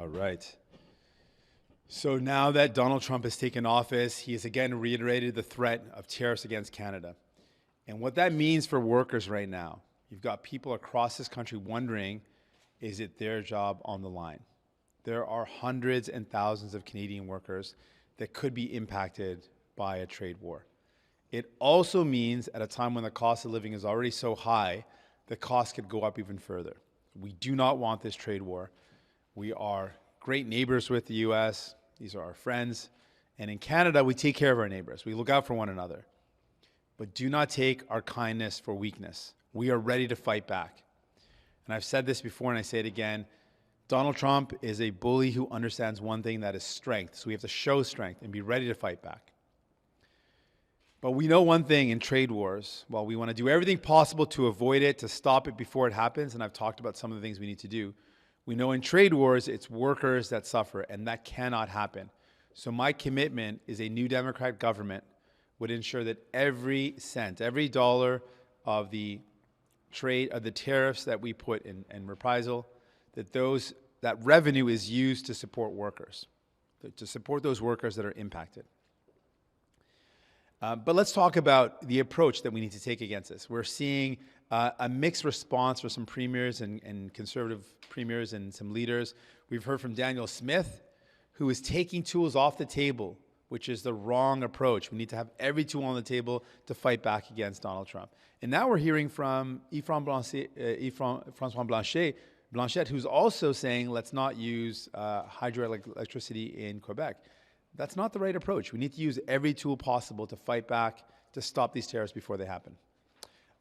All right. So now that Donald Trump has taken office, he has again reiterated the threat of tariffs against Canada. And what that means for workers right now, you've got people across this country wondering, is it their job on the line? There are hundreds and thousands of Canadian workers that could be impacted by a trade war. It also means at a time when the cost of living is already so high, the cost could go up even further. We do not want this trade war. We are great neighbors with the US. These are our friends. And in Canada, we take care of our neighbors. We look out for one another. But do not take our kindness for weakness. We are ready to fight back. And I've said this before and I say it again. Donald Trump is a bully who understands one thing, that is strength. So we have to show strength and be ready to fight back. But we know one thing in trade wars, while we want to do everything possible to avoid it, to stop it before it happens, and I've talked about some of the things we need to do, we know in trade wars, it's workers that suffer, and that cannot happen. So my commitment is a new Democratic government would ensure that every cent, every dollar of the trade, of the tariffs that we put in reprisal, that revenue is used to support workers, to support those workers that are impacted. But let's talk about the approach that we need to take against this. We're seeing a mixed response for some premiers and conservative premiers and some leaders. We've heard from Daniel Smith, who is taking tools off the table, which is the wrong approach. We need to have every tool on the table to fight back against Donald Trump. And now we're hearing from François Blanchet, who's also saying, let's not use hydroelectricity in Quebec. That's not the right approach. We need to use every tool possible to fight back, to stop these tariffs before they happen.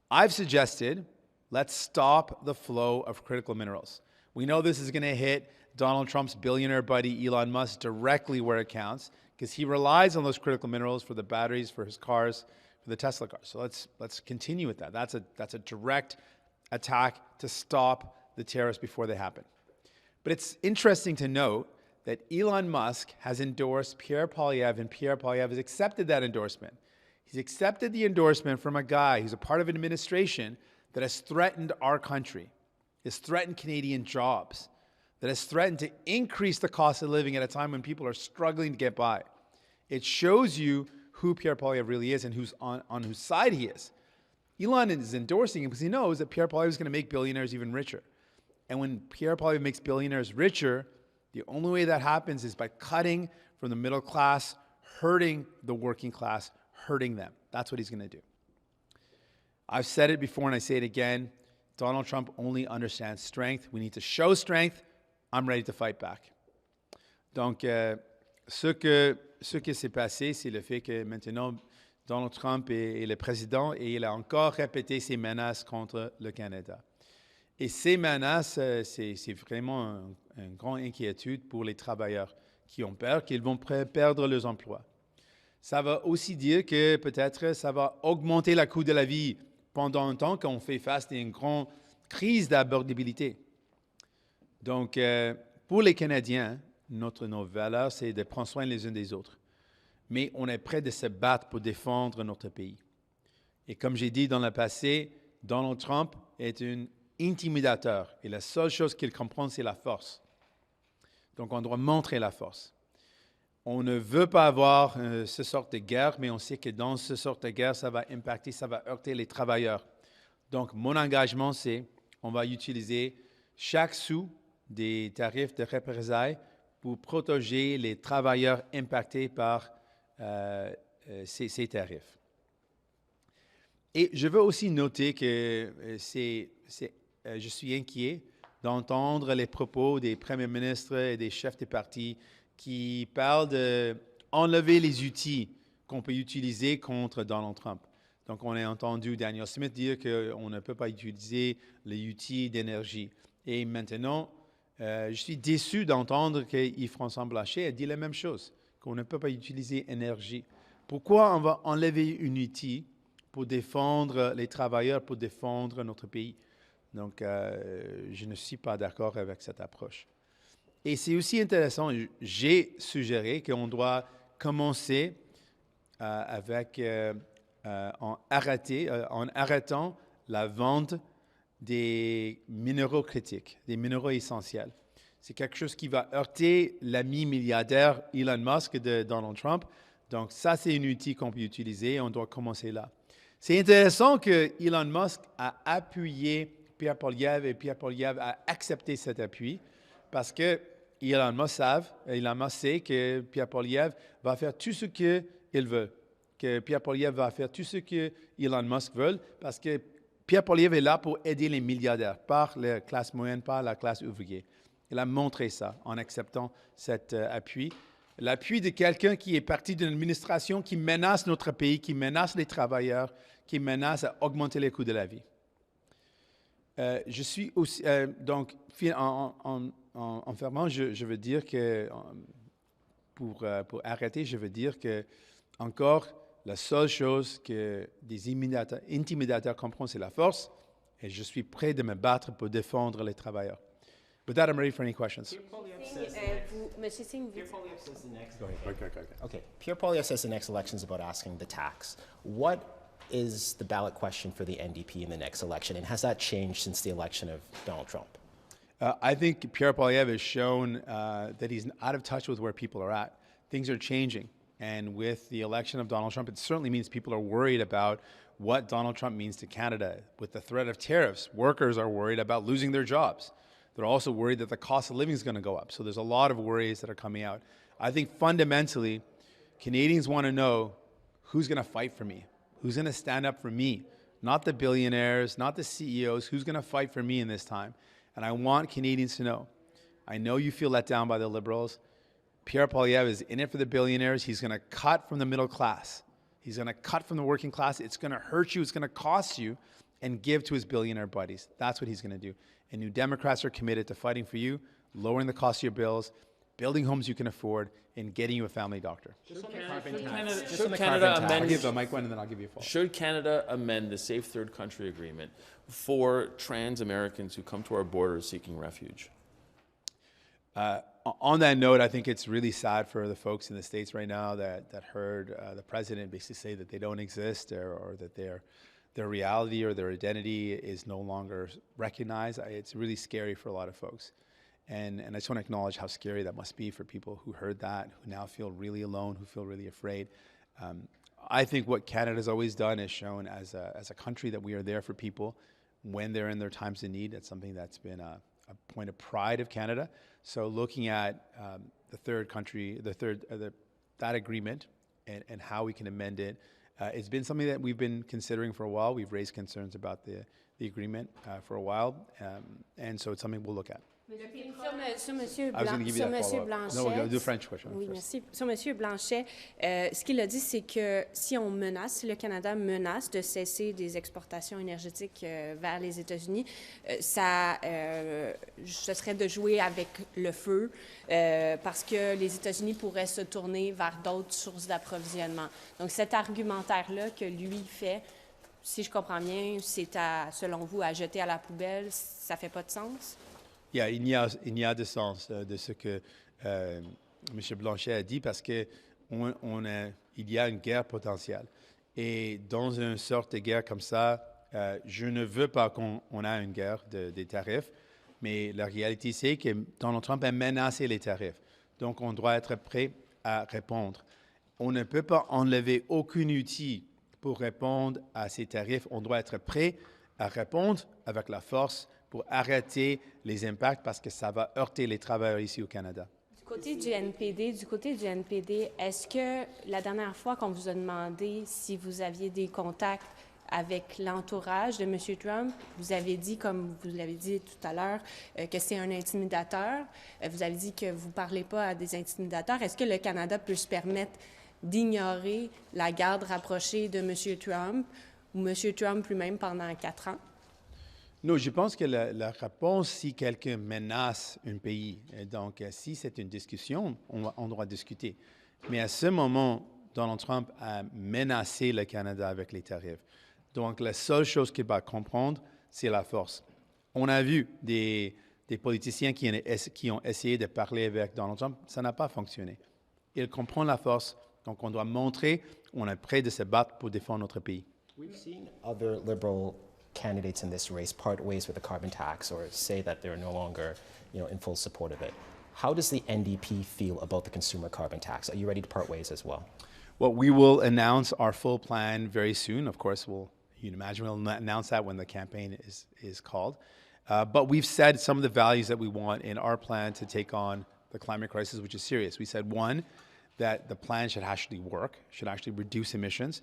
I've suggested, let's stop the flow of critical minerals. We know this is going to hit Donald Trump's billionaire buddy Elon Musk directly where it counts, because he relies on those critical minerals for the batteries, for his cars, for the Tesla cars. So let's continue with that. That's a direct attack to stop the tariffs before they happen. But it's interesting to note that Elon Musk has endorsed Pierre Poilievre, and Pierre Poilievre has accepted that endorsement. He's accepted the endorsement from a guy who's a part of an administration that has threatened our country, has threatened Canadian jobs, that has threatened to increase the cost of living at a time when people are struggling to get by. It shows you who Pierre Poilievre really is and who's on whose side he is. Elon is endorsing him because he knows that Pierre Poilievre is going to make billionaires even richer. And when Pierre Poilievre makes billionaires richer, the only way that happens is by cutting from the middle class, hurting the working class, hurting them. That's what he's going to do. I've said it before and I say it again. Donald Trump only understands strength. We need to show strength. I'm ready to fight back. Donc, ce qui s'est passé, c'est le fait que maintenant, Donald Trump est le président et il a encore répété ses menaces contre le Canada. Et ces menaces, c'est vraiment une grande inquiétude pour les travailleurs qui ont peur qu'ils vont perdre leurs emplois. Ça va aussi dire que peut-être ça va augmenter le coût de la vie pendant un temps qu'on fait face à une grande crise d'abordabilité. Donc, pour les Canadiens, nos valeurs, c'est de prendre soin les uns des autres. Mais on est prêt de se battre pour défendre notre pays. Et comme j'ai dit dans le passé, Donald Trump est un intimidateur. Et la seule chose qu'il comprend, c'est la force. Donc, on doit montrer la force. On ne veut pas avoir ce sorte de guerre, mais on sait que dans ce sorte de guerre, ça va impacter, ça va heurter les travailleurs. Donc, mon engagement, c'est on va utiliser chaque sou des tarifs de représailles pour protéger les travailleurs impactés par ces tarifs. Et je veux aussi noter que je suis inquiet d'entendre les propos des premiers ministres et des chefs de partis qui parlent d'enlever les outils qu'on peut utiliser contre Donald Trump. Donc, on a entendu Daniel Smith dire qu'on ne peut pas utiliser les outils d'énergie. Et maintenant, je suis déçu d'entendre que Yves-François Blanchet a dit la même chose, qu'on ne peut pas utiliser l'énergie. Pourquoi on va enlever un outil pour défendre les travailleurs, pour défendre notre pays? Donc, je ne suis pas d'accord avec cette approche. Et c'est aussi intéressant, j'ai suggéré qu'on doit commencer en arrêtant la vente des minéraux critiques, des minéraux essentiels. C'est quelque chose qui va heurter l'ami milliardaire Elon Musk de Donald Trump. Donc ça, c'est un outil qu'on peut utiliser et on doit commencer là. C'est intéressant que Elon Musk a appuyé Pierre Poilievre et Pierre Poilievre a accepté cet appui parce que Elon Musk sait que Pierre Poilievre va faire tout ce qu'il veut, que Pierre Poilievre va faire tout ce que Elon Musk veut parce que Pierre Poilievre est là pour aider les milliardaires, par la classe moyenne, par la classe ouvrière. Il a montré ça en acceptant cet appui. L'appui de quelqu'un qui est parti d'une administration qui menace notre pays, qui menace les travailleurs, qui menace à augmenter les coûts de la vie. Je suis aussi, donc, en fermant, je veux dire que, pour arrêter, je veux dire que, encore, la seule chose que des intimidateurs comprennent, c'est la force, et je suis prêt de me battre pour défendre les travailleurs. With that, I'm ready for any questions. Monsieur Singh, Pierre Poilievre says the next. Go ahead. Okay. Pierre Poilievre says the next election is about asking the tax. What is the ballot question for the NDP in the next election, and has that changed since the election of Donald Trump? I think Pierre Poilievre has shown that he's out of touch with where people are at. Things are changing. And with the election of Donald Trump, it certainly means people are worried about what Donald Trump means to Canada. With the threat of tariffs, workers are worried about losing their jobs. They're also worried that the cost of living is going to go up. So there's a lot of worries that are coming out. I think fundamentally, Canadians want to know who's going to fight for me, who's going to stand up for me, not the billionaires, not the CEOs, who's going to fight for me in this time. And I want Canadians to know. I know you feel let down by the Liberals. Pierre Poilievre is in it for the billionaires. He's going to cut from the middle class. He's going to cut from the working class. It's going to hurt you. It's going to cost you, and give to his billionaire buddies. That's what he's going to do. And New Democrats are committed to fighting for you, lowering the cost of your bills, building homes you can afford, and getting you a family doctor. Should Canada I'll give the mic one, and then I'll give you a follow-up. Should Canada amend the Safe Third Country Agreement for trans Americans who come to our borders seeking refuge? On that note, I think it's really sad for the folks in the States right now that heard the president basically say that they don't exist or that their reality or their identity is no longer recognized. It's really scary for a lot of folks. And I just want to acknowledge how scary that must be for people who heard that, who now feel really alone, who feel really afraid. I think what Canada's always done is shown as a country that we are there for people when they're in their times of need. That's something that's been a point of pride of Canada. So looking at the third country, that agreement and how we can amend it, it's been something that we've been considering for a while. We've raised concerns about the agreement for a while, and so it's something we'll look at. Sur Monsieur I was going to give you that follow-up. Blanchet. No, we'll go do the French question. Oui, first. merci. Sur Monsieur Blanchet, ce qu'il a dit, c'est que si le Canada menace de cesser des exportations énergétiques vers les États-Unis, ce serait de jouer avec le feu parce que les États-Unis pourraient se tourner vers d'autres sources d'approvisionnement. Donc, cet argumentaire-là que lui fait, si je comprends bien, c'est selon vous, à jeter à la poubelle, ça fait pas de sens? Yeah, il y a de sens de ce que M. Blanchet a dit parce que il y a une guerre potentielle. Et dans une sorte de guerre comme ça, je ne veux pas qu'on ait une guerre des tarifs, mais la réalité, c'est que Donald Trump a menacé les tarifs. Donc, on doit être prêt à répondre. On ne peut pas enlever aucun outil pour répondre à ces tarifs. On doit être prêt à répondre avec la force pour arrêter les impacts parce que ça va heurter les travailleurs ici au Canada. Du côté du NPD, est-ce que la dernière fois qu'on vous a demandé si vous aviez des contacts avec l'entourage de M. Trump, vous avez dit, comme vous l'avez dit tout à l'heure, que c'est un intimidateur. Vous avez dit que vous ne parlez pas à des intimidateurs. Est-ce que le Canada peut se permettre d'ignorer la garde rapprochée de M. Trump ou M. Trump lui-même pendant 4 ans? Non, je pense que la réponse, si quelqu'un menace un pays, donc si c'est une discussion, on doit discuter. Mais à ce moment, Donald Trump a menacé le Canada avec les tarifs. Donc la seule chose qu'il va comprendre, c'est la force. On a vu des politiciens qui ont essayé de parler avec Donald Trump, ça n'a pas fonctionné. Il comprend la force, donc on doit montrer qu'on est prêt de se battre pour défendre notre pays. We've seen other Liberal candidates in this race part ways with the carbon tax or say that they're no longer, in full support of it. How does the NDP feel about the consumer carbon tax? Are you ready to part ways as well? Well, we will announce our full plan very soon. Of course, you'd imagine we'll announce that when the campaign is called. But we've said some of the values that we want in our plan to take on the climate crisis, which is serious. We said, one, that the plan should actually work, should actually reduce emissions.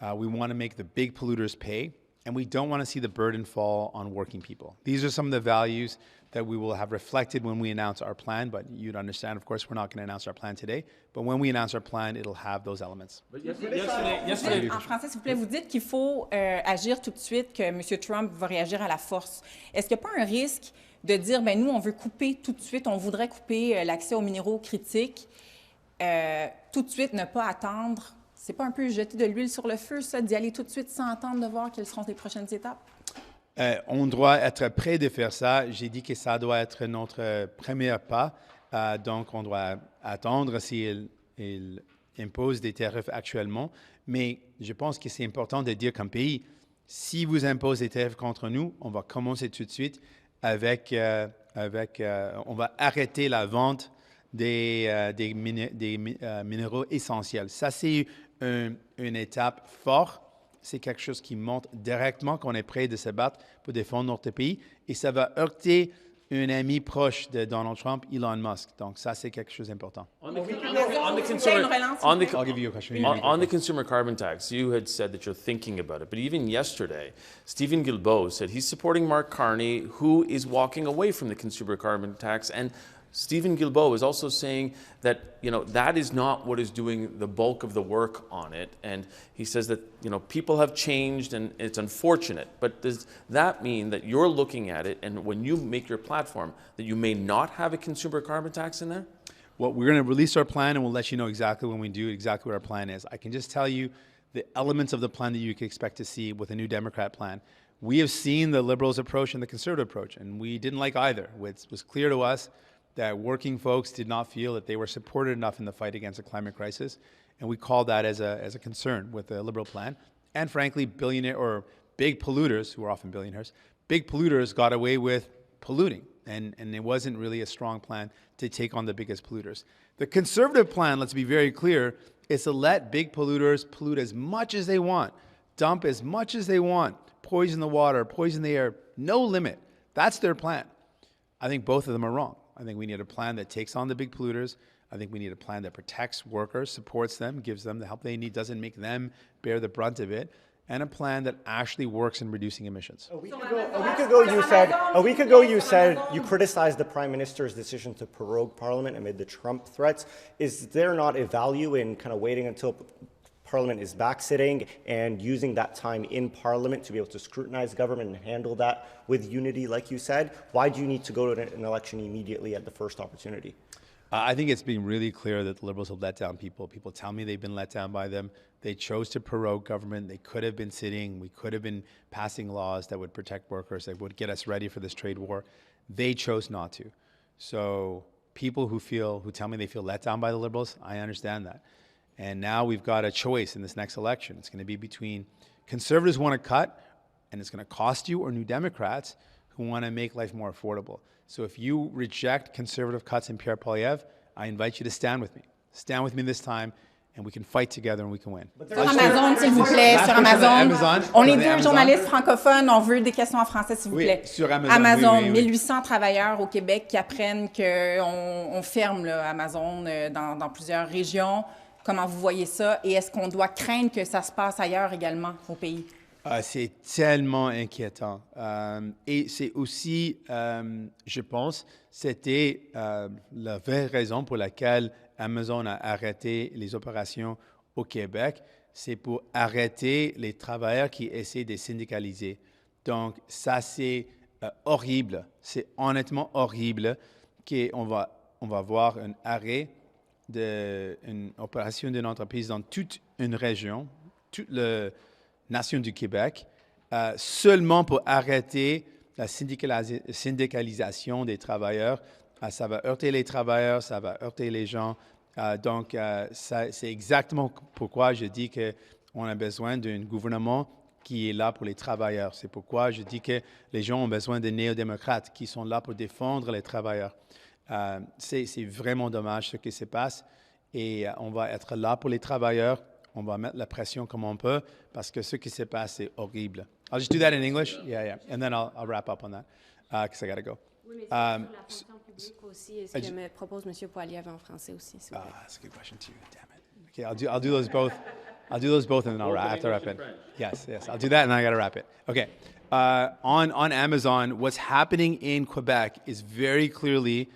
We want to make the big polluters pay, and we don't want to see the burden fall on working people. These are some of the values that we will have reflected when we announce our plan, but you'd understand, of course, we're not going to announce our plan today, but when we announce our plan, it'll have those elements. Yesterday, en français, s'il vous plaît, vous dites qu'il faut agir tout de suite, que M. Trump va réagir à la force. Est-ce qu'il n'y a pas un risque de dire, ben nous, on veut couper tout de suite, on voudrait couper l'accès aux minéraux critiques, tout de suite, ne pas attendre? C'est pas un peu jeter de l'huile sur le feu, ça, d'y aller tout de suite sans attendre de voir quelles seront les prochaines étapes? On doit être prêt de faire ça. J'ai dit que ça doit être notre premier pas. Donc, on doit attendre s'il impose des tarifs actuellement. Mais je pense que c'est important de dire comme pays, si vous imposez des tarifs contre nous, on va commencer tout de suite avec on va arrêter la vente des minéraux essentiels. Ça, c'est une étape forte. C'est quelque chose qui montre directement qu'on est prêt de se battre pour défendre notre pays. Et ça va heurter un ami proche de Donald Trump, Elon Musk. Donc ça, c'est quelque chose d'important. On the consumer carbon tax, you had said that you're thinking about it. But even yesterday, Stephen Guilbeault said he's supporting Mark Carney, who is walking away from the consumer carbon tax. And Stephen Guilbeault is also saying that, that is not what is doing the bulk of the work on it. And he says that, people have changed and it's unfortunate. But does that mean that you're looking at it and when you make your platform, that you may not have a consumer carbon tax in there? Well, we're going to release our plan and we'll let you know exactly when we do, exactly what our plan is. I can just tell you the elements of the plan that you can expect to see with a new Democrat plan. We have seen the Liberals' approach and the Conservative approach, and we didn't like either. It was clear to us that working folks did not feel that they were supported enough in the fight against the climate crisis. And we called that as a concern with the Liberal plan. And frankly, billionaire or big polluters, who are often billionaires, big polluters got away with polluting. And it wasn't really a strong plan to take on the biggest polluters. The Conservative plan, let's be very clear, is to let big polluters pollute as much as they want, dump as much as they want, poison the water, poison the air, no limit. That's their plan. I think both of them are wrong. I think we need a plan that takes on the big polluters. I think we need a plan that protects workers, supports them, gives them the help they need, doesn't make them bear the brunt of it, and a plan that actually works in reducing emissions. A week ago, you said you criticized the Prime Minister's decision to prorogue Parliament amid the Trump threats. Is there not a value in kind of waiting until Parliament is back sitting and using that time in Parliament to be able to scrutinize government and handle that with unity, like you said? Why do you need to go to an election immediately at the first opportunity? I think it's been really clear that the Liberals have let down people. People tell me they've been let down by them. They chose to prorogue government. They could have been sitting. We could have been passing laws that would protect workers, that would get us ready for this trade war. They chose not to. So people who tell me they feel let down by the Liberals, I understand that. And now we've got a choice in this next election. It's going to be between Conservatives who want to cut, and it's going to cost you, or New Democrats who want to make life more affordable. So if you reject Conservative cuts in Pierre Poilievre, I invite you to stand with me. Stand with me this time, and we can fight together and we can win. Sur Amazon, s'il vous plaît, sur Amazon. On est deux journalistes francophones, on veut des questions en français, s'il vous plaît. Sur Amazon, oui. 1800 travailleurs au Québec qui apprennent qu'on ferme Amazon dans plusieurs régions. Comment vous voyez ça? Et est-ce qu'on doit craindre que ça se passe ailleurs également au pays? C'est tellement inquiétant. Et c'est aussi, je pense, c'était la vraie raison pour laquelle Amazon a arrêté les opérations au Québec. C'est pour arrêter les travailleurs qui essaient de syndicaliser. Donc, ça, c'est horrible. C'est honnêtement horrible qu'on va voir un arrêt d'une opération d'une entreprise dans toute une région, toute la nation du Québec, seulement pour arrêter la syndicalisation des travailleurs. Ça va heurter les travailleurs, ça va heurter les gens. Donc, c'est exactement pourquoi je dis qu'on a besoin d'un gouvernement qui est là pour les travailleurs. C'est pourquoi je dis que les gens ont besoin de néo-démocrates qui sont là pour défendre les travailleurs. C'est vraiment dommage ce qui se passe et on va être là pour les travailleurs. On va mettre la pression comme on peut parce que ce qui se passe, c'est horrible. I'll just do that in English. Yeah. And then I'll wrap up on that because I got to go. Oui, mais sur la fonction publique aussi, est-ce que me propose M. Poilievre en français aussi, s'il vous plaît? That's a good question too. Damn it. Okay, I'll do those both. I'll do those both and then I have to wrap it. Yes. I'll do that and then I got to wrap it. Okay. On Amazon, what's happening in Quebec is very clearly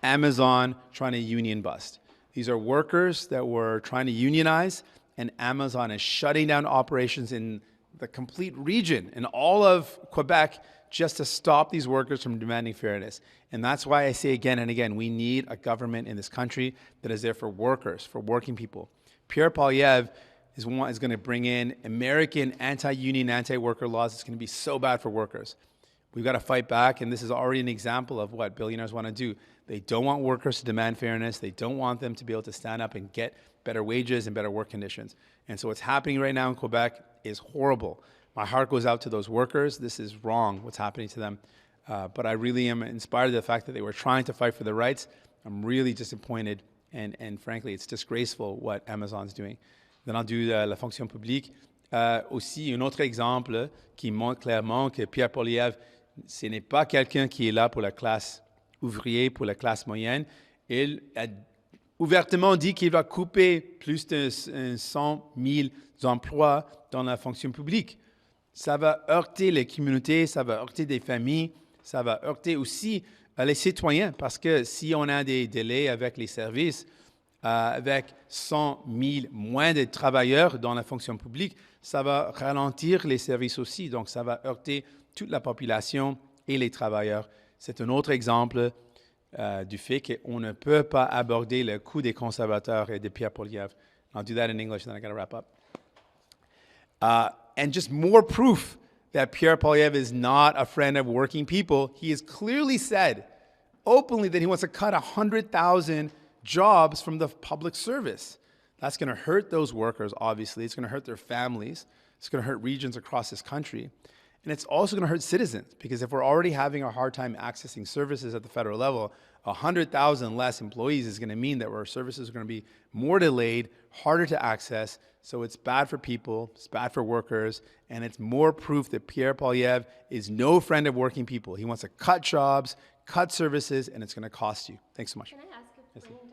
Amazon trying to union bust. These are workers that were trying to unionize, and Amazon is shutting down operations in the complete region, in all of Quebec, just to stop these workers from demanding fairness. And that's why I say again and again, we need a government in this country that is there for workers, for working people. Pierre Poilievre is going to bring in American anti-union, anti-worker laws. It's going to be so bad for workers. We've got to fight back, and this is already an example of what billionaires want to do. They don't want workers to demand fairness. They don't want them to be able to stand up and get better wages and better work conditions. And so what's happening right now in Quebec is horrible. My heart goes out to those workers. This is wrong, what's happening to them. But I really am inspired by the fact that they were trying to fight for their rights. I'm really disappointed, and frankly, it's disgraceful what Amazon's doing. Then I'll do la fonction publique. Aussi, un autre exemple qui montre clairement que Pierre Poilievre, ce n'est pas quelqu'un qui est là pour la classe ouvrière, pour la classe moyenne. Il a ouvertement dit qu'il va couper plus de 100 000 emplois dans la fonction publique. Ça va heurter les communautés, ça va heurter des familles, ça va heurter aussi les citoyens, parce que si on a des délais avec les services, avec 100 000 moins de travailleurs dans la fonction publique, ça va ralentir les services aussi. Donc, ça va heurter toute la population et les travailleurs. C'est un autre exemple du fait qu'on ne peut pas aborder le coup des conservateurs et de Pierre Poilievre. I'll do that in English, and then I got to wrap up. And just more proof that Pierre Poilievre is not a friend of working people. He has clearly said openly that he wants to cut 100,000 jobs from the public service. That's going to hurt those workers, obviously. It's going to hurt their families. It's going to hurt regions across this country. And it's also going to hurt citizens, because if we're already having a hard time accessing services at the federal level, 100,000 less employees is going to mean that our services are going to be more delayed, harder to access. So it's bad for people, it's bad for workers, and it's more proof that Pierre Poilievre is no friend of working people. He wants to cut jobs, cut services, and it's going to cost you. Thanks so much. Can I ask a pointing